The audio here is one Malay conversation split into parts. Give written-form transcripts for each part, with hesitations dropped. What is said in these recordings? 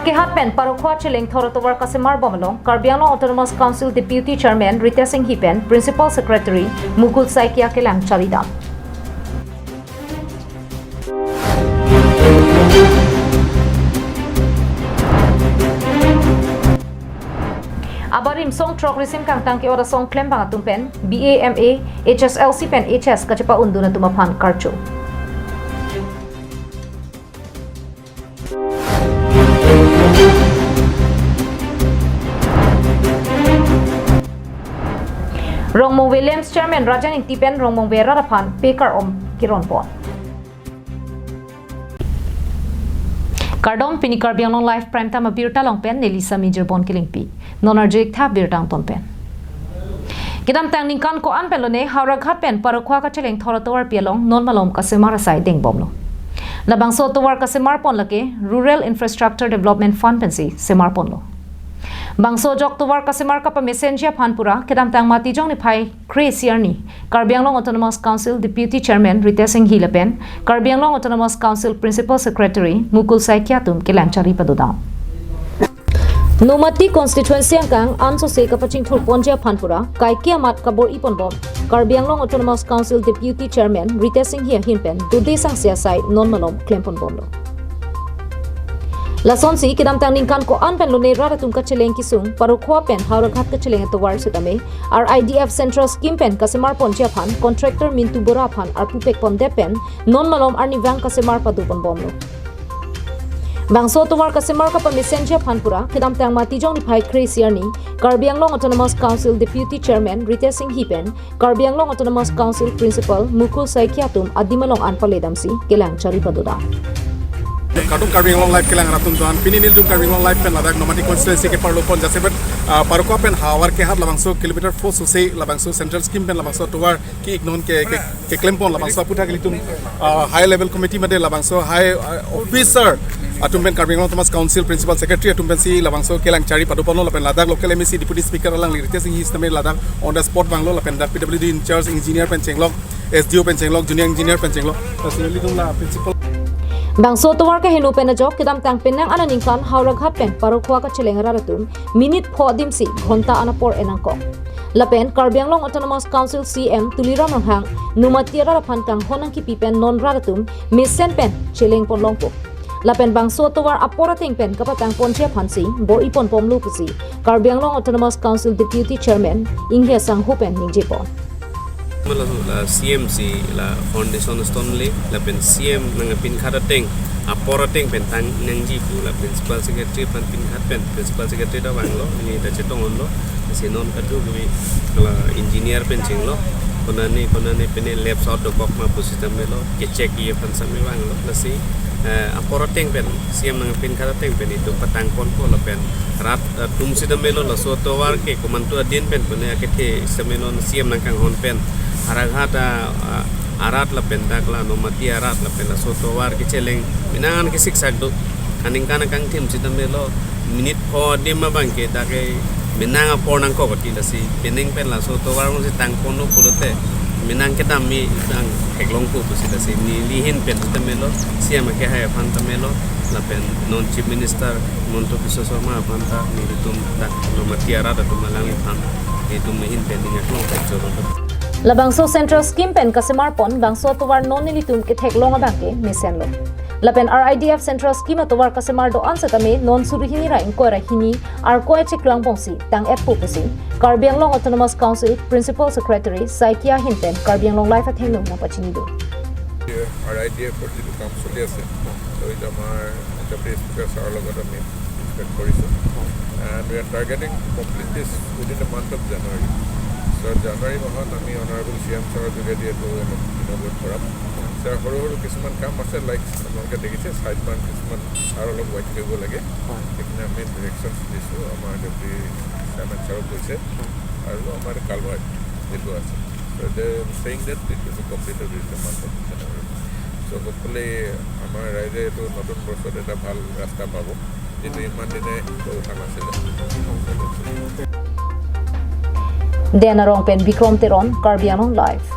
ke hatpen parokwa chilling thorotowar kasemar bomalong Karbiang Autonomous Council Deputy Chairman Rita Singh Hipen Principal Secretary Mukul Saikia kelang charidam Abarim song trok risim kang tangki ora song klem bang atumpen BAMA HSLC pen HS kacepa undu na tumapan karcho Rongmong Williams Chairman Rajan Intipen Rongmong Vera Rapan Pekar Om Kironpon Kardom Pini Karbiang Live Prime Time Birta Longpen Nelisa Major Bon Kilingpi Nonarjik Tha Birtang Tonpen Kidam Tang Ningkan Ko An Pelone Haurak Hatpen Parokwa Ka Cheleng Thoratowar Pialong Non Malom Kasemar Sai Ding Bomlo Labang So Towar Kasemar Pon Lake Rural Infrastructure Development Fund Pensi Semar Ponlo Bangso jok tuwar kasemar ka pa messenger phanpura kedam tang mati jong ni phai Chris Yarni Karbiang Autonomous Council Deputy Chairman Rita Singh Hilapen Karbiang Autonomous Council Principal Secretary Mukul Saikia tum kelanchari padoda Numati constituency angkang anso se ka paching thur ponja phanpura kaikia mat kabor ipon bom Karbiang Autonomous Council Deputy Chairman Rita Singh Hilapen dudi sang sia sai non malom klempon bomlo Lason si kidam tang ningkan ko an pen lone rara tum ka cheleng kisung parokwa pen haurak hat ka cheleng to war sutame RIDF Central Scheme pen kasemar pon phan contractor mintu bora phan arpu pek pon de pen non malom arni wang kasemar padu pon bomlo Bangso to war kasemar ka pa messenger phan pura kidam tang mati jong ni phai Chris Yarni Karbiang Autonomous Council Deputy Chairman Rita Singh Hipen Karbiang Autonomous Council Principal Mukul Saikia tum adimalong an paledamsi kelang chari paduda Kadung Karbiang Live kelang ratum tuan pini nil dum Karbiang Live pen ladak nomadi constituency ke parlo pon jase bet parko pen hawar ke hat labangso kilometer 4 suse labangso central scheme pen labangso tuwar ki ignon ke claim pon labangso puta kilitum high level committee mate labangso high officer atumben Karbiang Autonomous Council Principal Secretary atumben si labangso kelang chari padupono lapen ladak local MEC deputy speaker alang lirite sing his name ladak on the spot banglo lapen dat PWD in charge engineer pen chenglok SDO pen chenglok junior engineer pen chenglok personally dum la principal Bangso towar ka henu pen jok kidam tang penang ananing kan haurak hat pen parokwa ka cheleng raratum minute phodim si ghonta anapor enangko lapen Karbiang Autonomous Council CM Tuliram Ranghang numatira raphan kang honang ki pipen non raratum misen pen cheleng pon longpo lapen bangso towar aporating pen kapatang ponche phansi bor ipon pomlu pusi Karbiang Autonomous Council Deputy Chairman Inghe sang hupen ningjepo la CMC la foundation stone le la pen CM nang pin khada teng apora teng pen tang nang ji pu la principal secretary pan pin khat pen principal secretary da banglo ni da chetong on lo senon ka tu mi la engineer pen chinglo konani pen lab sort do kok ma position me lo ke check ye pan sami banglo la si apora teng pen CM nang pin khada teng pen itu patang kon ko la pen rat tum sidam me lo la so to war ke komantu adin pen pen ke the semenon CM nang kang hon pen Haragata arat la pentak la nomati arat la pela soto war ki cheleng minangan ki siksak do kaning kana kang tim sitam melo minute ko dem bangke ta ke minanga pornang ko ti la si pening pen la soto war mo si tang kono kulote minang ke tam mi tang heglong ko si ta si ni lihin pen sitam melo siama ke ha fan ta melo la pen non chief minister monto piso sama panta ni tum tak nomati arat tu malang fan itu mehin pending aklong pe joro Labangso Central Scheme pen kasemar pon bangso towar non nilitum ke theklonga bangke mesenlo lapen RIDF Central Scheme towar kasemar do ansatame non surihini ra inkora hini ar ko cheklang bongsi tang epu pusi Karbiang Autonomous Council Principal Secretary Saikia Hinten Karbiang Life athenglo na pachini do RIDF for the council ase so it amar deputy speaker sir logot ami expect korisu and we are targeting to complete this within the month of January. So January mahat ami honorable CM sir jogedi eto inaugurate koram sir horu kisman kam ase like amonke dekhiche side ban kisman aro log white koribo lage ekna ami directions disu amar deputy chairman sir koise aru amar KAL Prime eto ase so they saying that it will be completed within the month of January. So hopefully amar raije eto notun borsor eta bhal rasta pabo jeto iman dine uthan asile Denarong pen Vikram Teron Karbiang Live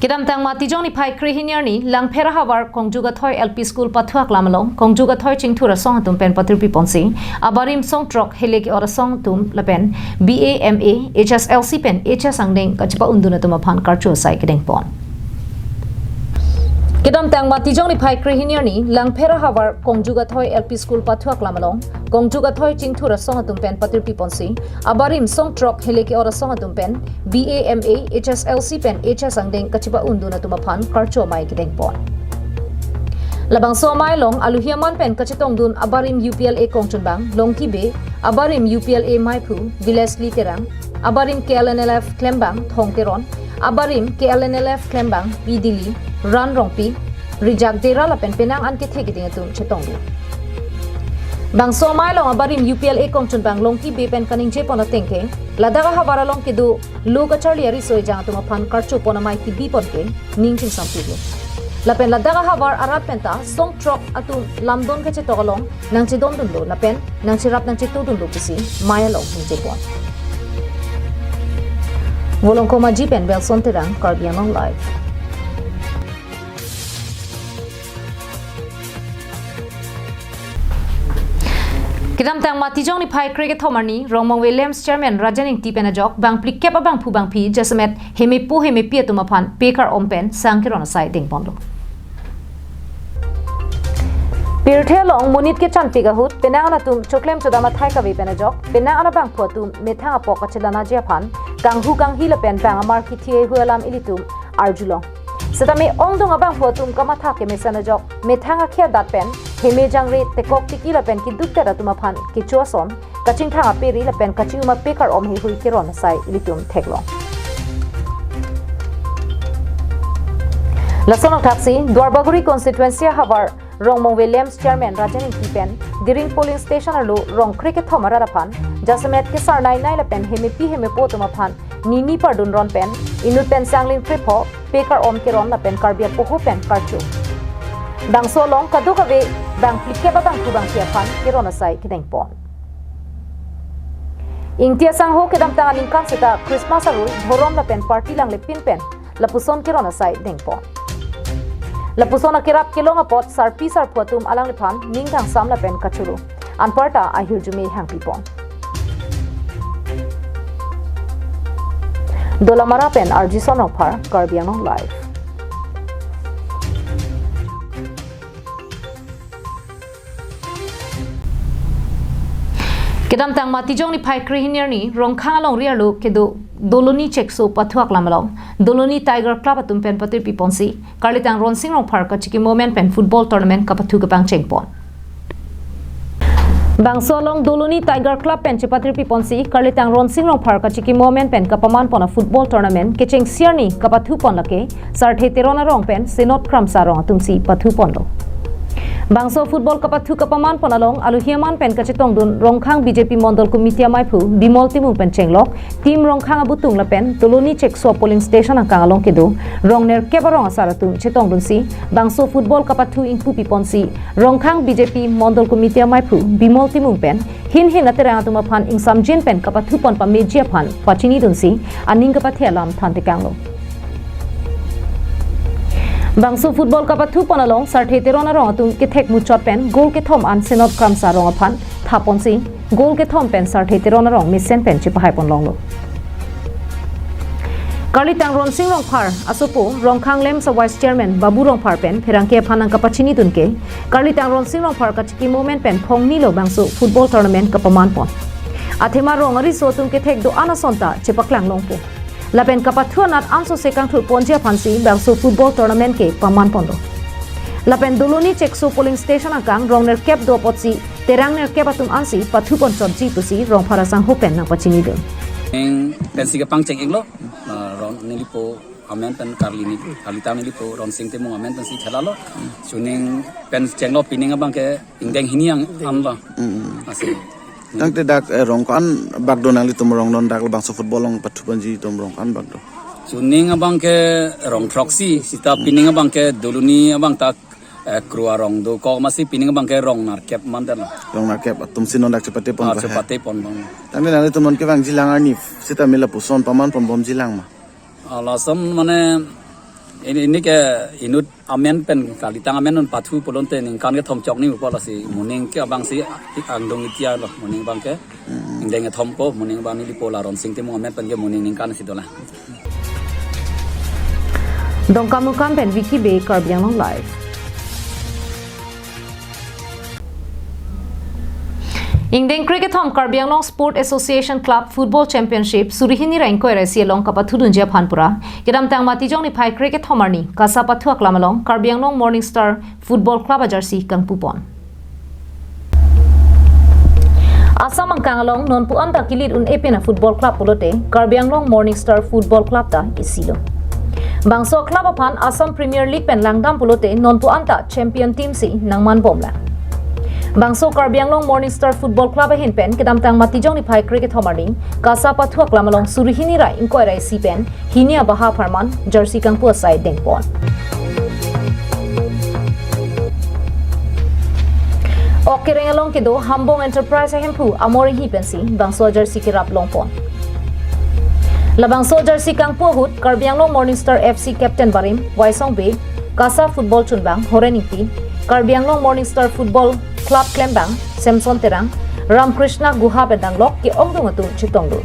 Kidam tang mati jong ni pai krihiniar ni lang phera hawar kongjuga thoi LP school pathuak lamalong kongjuga thoi chingthura song tum pen patir pi ponsi abarim song trok helek ora song tum lapen BAMA HSLC pen HS angdeng kachpa unduna tuma phan karchu sai kedeng pon Kidam tang mati jong ni pai krihiniar ni lang phera hawar kongjuga thoi LP school pathuak lamalong kongjuga thoi chingthura song tum pen patir pi ponsi abarim song trok helek ora song tum pen BAMA HSLC pen HS angdeng kachpa unduna tuma phan karchu mai kedeng pon Labang so mai long aluhiaman pen kachetong dun abarim UPLA kongchun bang longki be abarim UPLA maipu village literang abarim KLNLF klembang thongteron abarim KLNLF klembang bidili ran rongpi rijak dera la pen penang an ke thegi ding tum chetong du bang so mai long abarim UPLA kongchun bang longki be pen kaning je pona tengke ladaga habara long ke du loga charli ari soi jang tuma phan karchu pona mai ki bi pon ke ningching sampi du lapen ladaga habar arat penta song trok atu lamdon kache togalong nang che don dun lo lapen nang che rap nang che tu dun lo kisi maya lo nje pon Wolong ko maji pen bel son terang karbianong live Kidam tang mati jong ni pai cricket thomarni Romong Williams chairman Rajaning Tipen ajok bang plik kepa bang phu bang phi jasmet heme pi atuma phan pekar ompen sangkiron sai ding ponlo Pirthelong munit ke chanti ga hut penang tum choklem chodama thai ka vi penajok penang bang photum methang apok achelana je phan gang hi la pen bang amar ki thie hualam ilitum arjulong setami ongdong abang photum kama tha ke mesanajok methang khia dat pen heme jangre tekok tiki la pen ki dukta ratuma phan ki chosom kaching thang peri la pen kachiuma pekar om hi hui kiron sai ilitum theklong Lasonok taxi Dwarbaguri constituency havar Romong Williams chairman Rajaning Tipen Diring polling station alu rong cricket thomara raphan Jasamet ke sarnai nai la pen heme potuma phan nini pardun ron pen inut pen sanglin prepo pekar om ke ron la pen karbia poho pen karchu Dang so long kaduka ve bang plike ba bang kubang tia phan ke ron asai kedeng pon Ingtia sang ho kedam tangan ingkan seta Christmas alu thorom la pen party lang le pin pen la puson ke ron asai deng pon Lapusona kirap kilonga pot sarpi sarpuatum alang lephan ningdang samla pen kachuru anparta ahir jumi hangpi pon Dolamara pen RG sonok par karbianong live Kedam tang mati jong ni pai krihiniar ni rongkhang along rialu kedo Doloni chekso pathuak lamalong Doloni Tiger Club atum pen patir piponsi Karlitang Ronsing Rong Park chiki moment pen football tournament kapathu kapang chengpon Bangsolong Doloni Tiger Club pen chepatir piponsi Karlitang Ronsing Rong Park chiki moment pen kapaman pona football tournament kecheng siarni kapathu pon lake sarthe terona rong pen senot kramsa rong atumsi pathu pon lo Bangso football kapathu kapaman ponalong aluhiaman pen kachetong dun rongkhang BJP mondol committee maipu bimol timung pen chenglok team rongkhang abutung la pen toloni chekso polling station angkang along kedu rongner kebarong asaratum chetong dun si bangso football kapathu ingpu piponsi rongkhang BJP mondol committee maipu bimol timung pen hin atera atuma phan ingsam jin pen kapathu pon pa mejia phan pachini dun si aning kapathialam thantikanglo Bangso football kapathu ponalong sarthe terona rong atum ke thek muchot pen goal ke thom an senot kramsa rong aphan thapon si goal ke thom pen sarthe terona rong misen pen chipahai pon longlo Karlitang Ronsing Rong Par asopo rongkhang lem sa vice chairman Babu Rong Par pen pherangke phanang kapachini dunke Karlitang Ronsing Rong Par kachiki moment pen phongni lo bangso football tournament kapaman pon athema rong ari so tum ke thek do anasonta chepaklang longpo Lapen kapathu nat anso sekang thul ponjia phansi bangso football tournament ke paman pondo Lapen Doloni chekso polling station akang rongner kep do potsi terangner kep atum ansi pathu pon chotji pusi rong parasang hopen na pachini de pensi ke pangcheng englo ron nilipo amen pen karlini alita nilipo ron sing temu amen pensi khelalo suning pen chenglo pining abang ke ingdeng hiniang amla asi Tang te dak rongkan bagdo nali tum rong non dak bangso football long pathu panji tum rongkan bagdo suning abang ke rong proxy sita pining abang ke doluni abang tak krua rong do ko masih pining abang ke rong nar kep mandan rong nar kep tum sinon dak cepate pon cepate pon bang tang nali tum non ke bang jilang arni sita mila puson paman pom bom jilang ma alasam mane ini ke inut amen pen kali tang amen non patu polon te ning kan ke thom chok ni pol si muning ke abang si ang dong itia lo muning bang ke ing deng thom ko muning bang ni pola ron sing te mo amen pen ke muning ning kan si dola dong kamu kan pen wiki be Karbiang Long live Ingdeng Cricket Home Karbiang Long Sport Association Club Football Championship Surihini Rainko Eresi Long Kapatudun Jia Phanpura Kedam Tang Matijong ni Phai Cricket Homarni Kasa Pathuak Lamalong Karbiang Long Morning Star Football Club Ajarsi Kangpupon Asam Angkangalong non pu anta kilit un epena Football Club polote Karbiang Long Morning Star Football Club ta isilo Bangso Club apan Assam Premier League pen langdam polote non pu anta champion team si nangman bomla Bangso Karbiang Long Morning Star Football Club hin pen kedam tang matijong ni Phai Cricket Homarni Kasa Pathuak Lamalong Surihini Rai Inko Rai si pen Hinia Baha Farman Jersey Kangpu Asai Dengpon Okirengalong kedo Hambong Enterprise hempu Amori hi pensi Bangso Jersey kirap longpon Labangso Jersey Kangpu hut Karbiang Long Morning Star FC Captain Barim Waisong Be Kasa Football Chunbang Horeningti Karbiang Long Morning Star Football Club Klembang Samson Terang Ramkrishna Guha Bedanglok ki ongdong atu chitongdu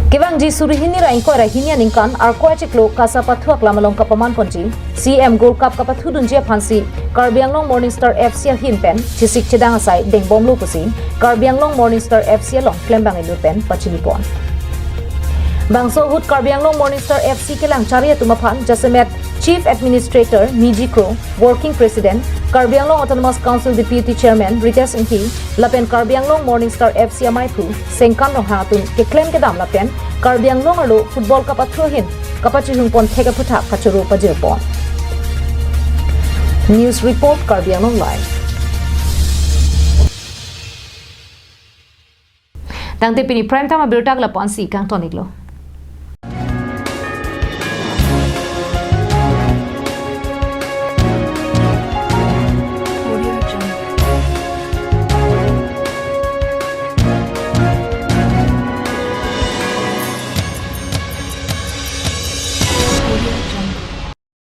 Kewang ji Surihini Rai Inko Rai Hinia Ningkan Arko Chiklo Kasa Pathuak Lamalong Kapaman Ponji CM Gold Cup Kapathudun Jia Phansi Karbiang Long Morning Star FC Hin Pen Chisik Chedang Asai Dengbom Lu Pusi Karbiang Long Morning Star FC Long Klembang Ilu Pen Pachinipon Bangso hut Karbiang Long Morning Star FC Kelang Charia Tumaphan Jasemet Chief Administrator Miji Kro Working President Karbiang Long Autonomous Council Deputy Chairman Rites Inki Lapen Karbiang Long Morning Star FC Amaipu Sengkan Long Hatun ke claim ke dam Lapen Karbiang Long Alo Football Kapathuhin Kapachihung Pon Theka Putha Kachuru Pajirpon News Report Karbiang Long Live Tangte pini prime time abirtag la ponsi kang toniklo Audio Jungle.